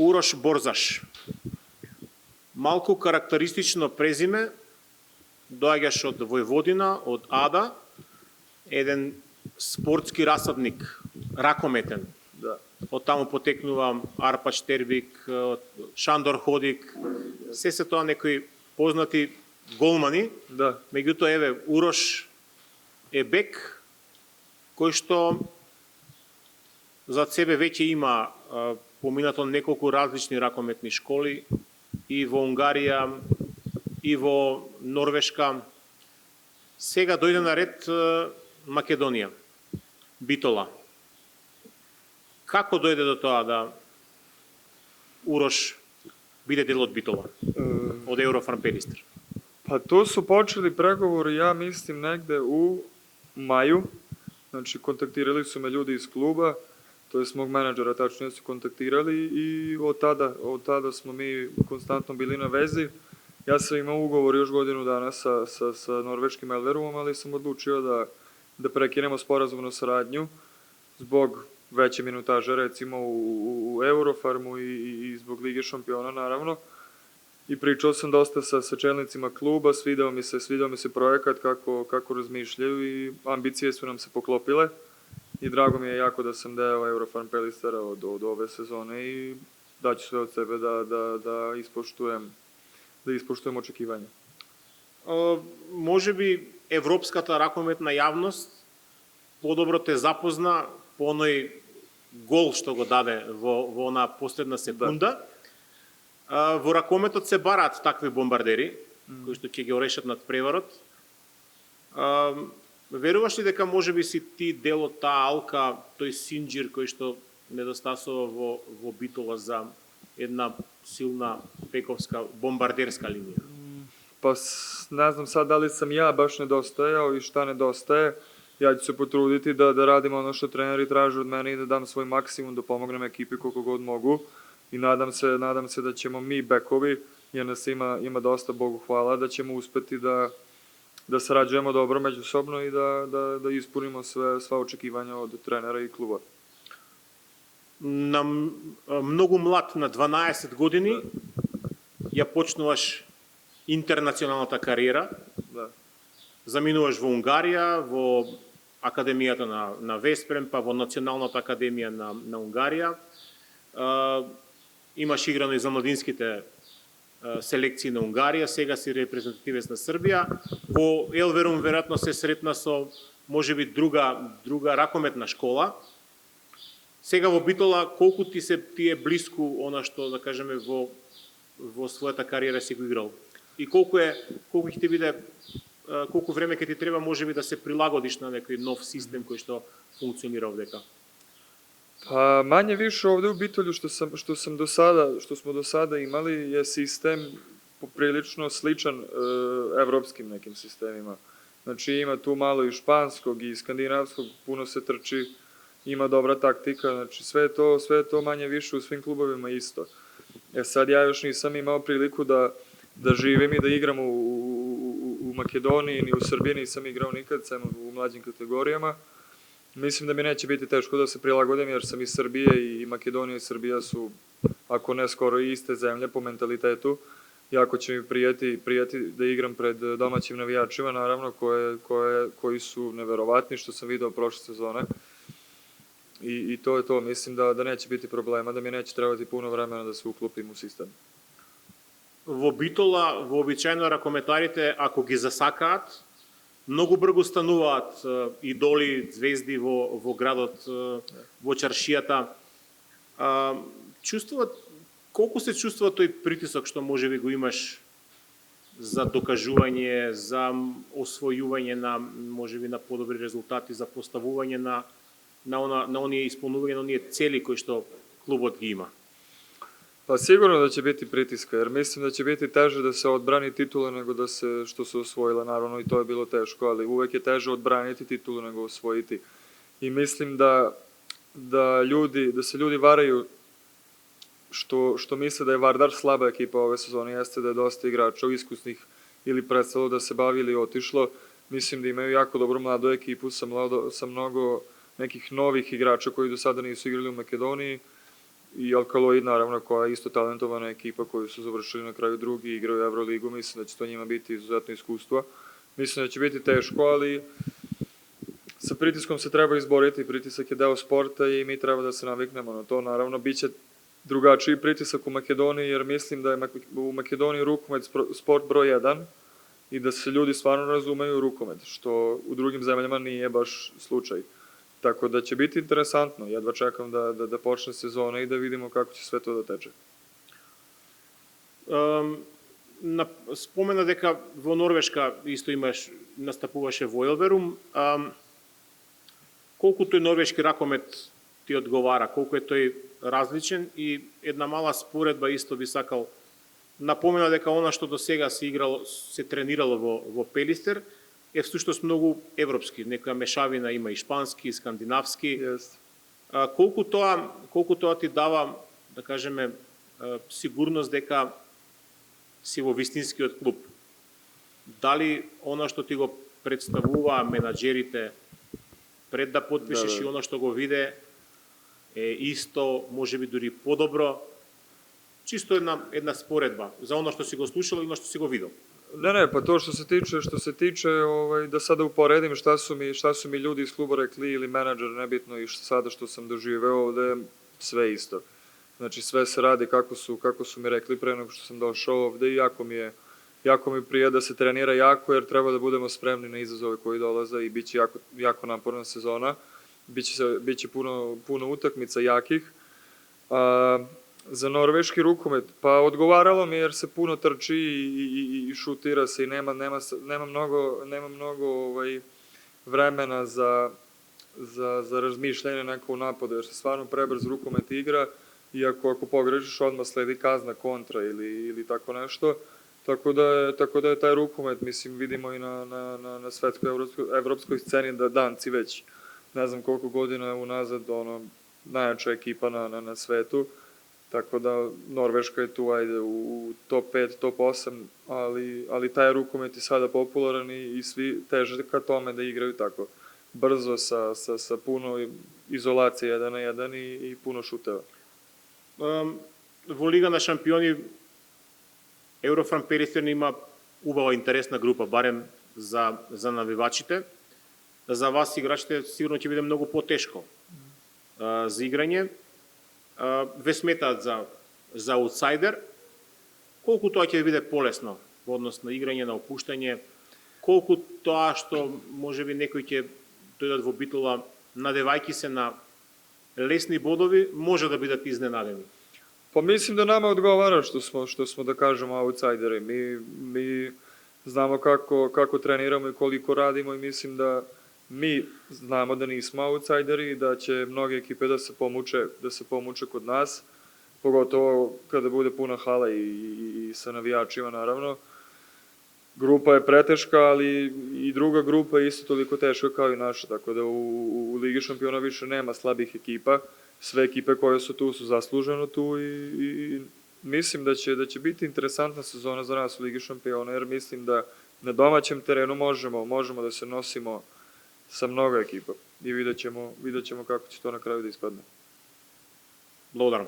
Урош Борзаш. Малку карактеристично презиме, доаѓаш од Војводина, од Ада, еден спортски расадник, ракометен. Да. Од таму потекнува Арпач Тербик, Шандор Ходик, се тоа некои познати голмани. Да. Меѓутоа, еве, Урош е бек, кој што зад себе веќе има поминато неколку различни ракометни школи и во Унгарија, и во Норвешка. Сега дојде на ред Македонија, Битола. Како дојде до тоа да Урош биде дел од Битола, од Еврофарм Пелистер? Pa to su počeli pregovori, ja mislim, negde u maju. Znači, kontaktirali su me ljudi iz kluba, to je mog menadžera, tačnije su kontaktirali i od tada smo mi konstantno bili na vezi. Ja sam imao ugovor još godinu dana sa norveškim Elverumom, ali sam odlučio da prekinemo sporazumnu saradnju zbog veće minutaže, recimo u Eurofarmu i zbog Lige šampiona, naravno. I pričao sam dosta sa čelnicima kluba, svidao mi se projekat, kako razmišljaju i ambicije su nam se poklopile. I drago mi je jako da sam deo Eurofarm Pelistera od ove sezone i daću sve od sebe da ispoštujem očekivanja. Може би европската ракометна јавност подобро те запозна по оној гол што го даде во онаа последна секунда. Во ракометот се бараат такви бомбардери, кои што ќе ги орешат над преварот. Веруваш ли дека може би си ти дел од таа алка, тој синџир кој што недостасува во Битола за една силна пековска бомбардерска линија? Pa ne znam sad da li sam ja baš nedostajao i šta nedostaje. Ja ću se potruditi da radim ono što treneri traže od mene i da dam svoj maksimum, da pomognem ekipi koliko god mogu. I nadam se da ćemo mi bekovi, jer nas ima dosta, Bogu hvala, da ćemo uspeti da sarađujemo dobro međusobno i da ispunimo sva očekivanja od trenera i kluba. На многу млад, на 12 години, ја почнуваш интернационалната кариера. Да. Заминуваш во Унгарија, во Академијата на Веспрем, па во Националната академија на Унгарија. Имаш играно и за младинските селекции на Унгарија, сега си репрезентативец на Србија. Во Елверум веројатно се сретна со можеби друга ракометна школа. Сега во Битола колку ти е блиску она што да кажеме во својата кариера си го играл? И колку ќе ти биде, колку време ќе ти треба можеби да се прилагодиш на некој нов систем кој што функционира овдека? Pa manje više ovde u Bitolju što smo do sada imali je sistem poprilično sličan evropskim nekim sistemima. Znači ima tu malo i španskog i skandinavskog, puno se trči, ima dobra taktika, znači sve je to manje više u svim klubovima isto. Sad ja još nisam imao priliku da živim i da igram u Makedoniji, ni u Srbiji nisam igrao nikad, samo u mlađim kategorijama. Mislim da mi neće biti teško da se prilagodim, jer sam iz Srbije i Makedonija i Srbija su, ako ne skoro, iste zemlje po mentalitetu. Jako će mi prijeti da igram pred domaćim navijačima, naravno, koji su neverovatni, što sam video prošle sezone. I to je to. Mislim da neće biti problema, da mi neće trebati puno vremena da se uklopim u sistem. Во Битола, вообичајно ракометарите, ако ги засакаат, многу брзо стануваат идоли, звезди во градот, во чаршијата. Колку се чувствува тој притисок што можеби го имаш за докажување, за освојување на можеби на подобри резултати, за поставување на оние исполнување на оние цели кои што клубот ги има? Pa sigurno da će biti pritiska, jer mislim da će biti teže da se odbrani titula nego što se osvojila, naravno i to je bilo teško, ali uvek je teže odbraniti titulu nego osvojiti. I mislim da se ljudi varaju što misle da je Vardar slaba ekipa ove sezone, jeste da je dosta igrača iskusnih ili prestalo da se bavi ili otišlo. Mislim da imaju jako dobru mladu ekipu sa mnogo nekih novih igrača koji do sada nisu igrali u Makedoniji. i Alkaloid naravno koja je isto talentovana ekipa koju su završili na kraju drugi i igraju Euroligu, mislim da će to njima biti izuzetno iskustvo. Mislim da će biti teško, ali sa pritiskom se treba izboriti, pritisak je deo sporta i mi treba da se naviknemo na to. Naravno, bit će drugačiji pritisak u Makedoniji, jer mislim da je u Makedoniji rukomet sport broj 1 i da se ljudi stvarno razumeju rukomet, što u drugim zemljama nije baš slučaj. Tako da će biti interesantno, jedva čekam da počne sezona i da vidimo kako će sve to da teče. Спомена дека во Норвешка исто настапуваше во Елверум. Колку тој норвешки ракомет ти одговара, колку е тој различен и една мала споредба исто би сакал напомена дека она што до сега се тренирало во Пелистер е всушност многу европски, некоја мешавина има и шпански, и скандинавски. Yes. Колку тоа ти дава, да кажеме, сигурност дека си во вистинскиот клуб? Дали она што ти го представува менаџерите пред да потпишеш и она што го виде е исто, можеби дури подобро? Чисто една споредба за она што си го слушал и она што си го видел. Ne, pa to što se tiče da sada uporedim šta su mi ljudi iz kluba rekli ili menadžer, nebitno, i sada što sam doživeo ovde, sve isto. Znači sve se radi kako su mi rekli pre nego što sam došao ovde i jako mi prija da se trenira jako jer treba da budemo spremni na izazove koji dolaze i bit će jako naporna sezona. Biće puno utakmica jakih. Za norveški rukomet, pa odgovaralo mi jer se puno trči i šutira se i nema mnogo vremena za razmišljanje neko u napadu, jer se stvarno prebrz rukomet igra i ako pogrešiš odmah sledi kazna kontra ili tako nešto. Tako da je taj rukomet, mislim, vidimo i na svetskoj evropskoj sceni da Danci već ne znam koliko godina unazad najjača ekipa na svetu. Tako da Norveška je tu u top 5, top 8, ali taj rukomet je sada popularan i svi teže ka tome da igraju tako brzo sa puno izolacije 1 na 1 i puno šuteva. Во Лига на шампиони Еврофан Пелистер има убава интересна група, барем за навивачите. За вас играчите сигурно ќе биде многу потешко за играње. Ве сметаат за аутсайдер, колку тоа ќе биде полесно во однос на играње, на опуштање, колку тоа што можеби некои ќе дојдат во Битола надевајки се на лесни бодови, може да бидат изненадени. Pa mislim da nama odgovara što smo da kažemo autsajderi. Mi znamo kako treniramo i koliko radimo i mislim da mi znamo da nismo autsajderi i da će mnoge ekipe da se pomuče kod nas, pogotovo kada bude puna hala i sa navijačima naravno. Grupa je preteška, ali i druga grupa je isto toliko teška kao i naša, tako da u Ligi šampiona više nema slabih ekipa. Sve ekipe koje su tu su zasluženo tu i mislim da će biti interesantna sezona za nas u Ligi šampiona, jer mislim da na domaćem terenu možemo da se nosimo sa mnogo ekipa i vidjet ćemo kako će to na kraju da ispadne. Благодарам.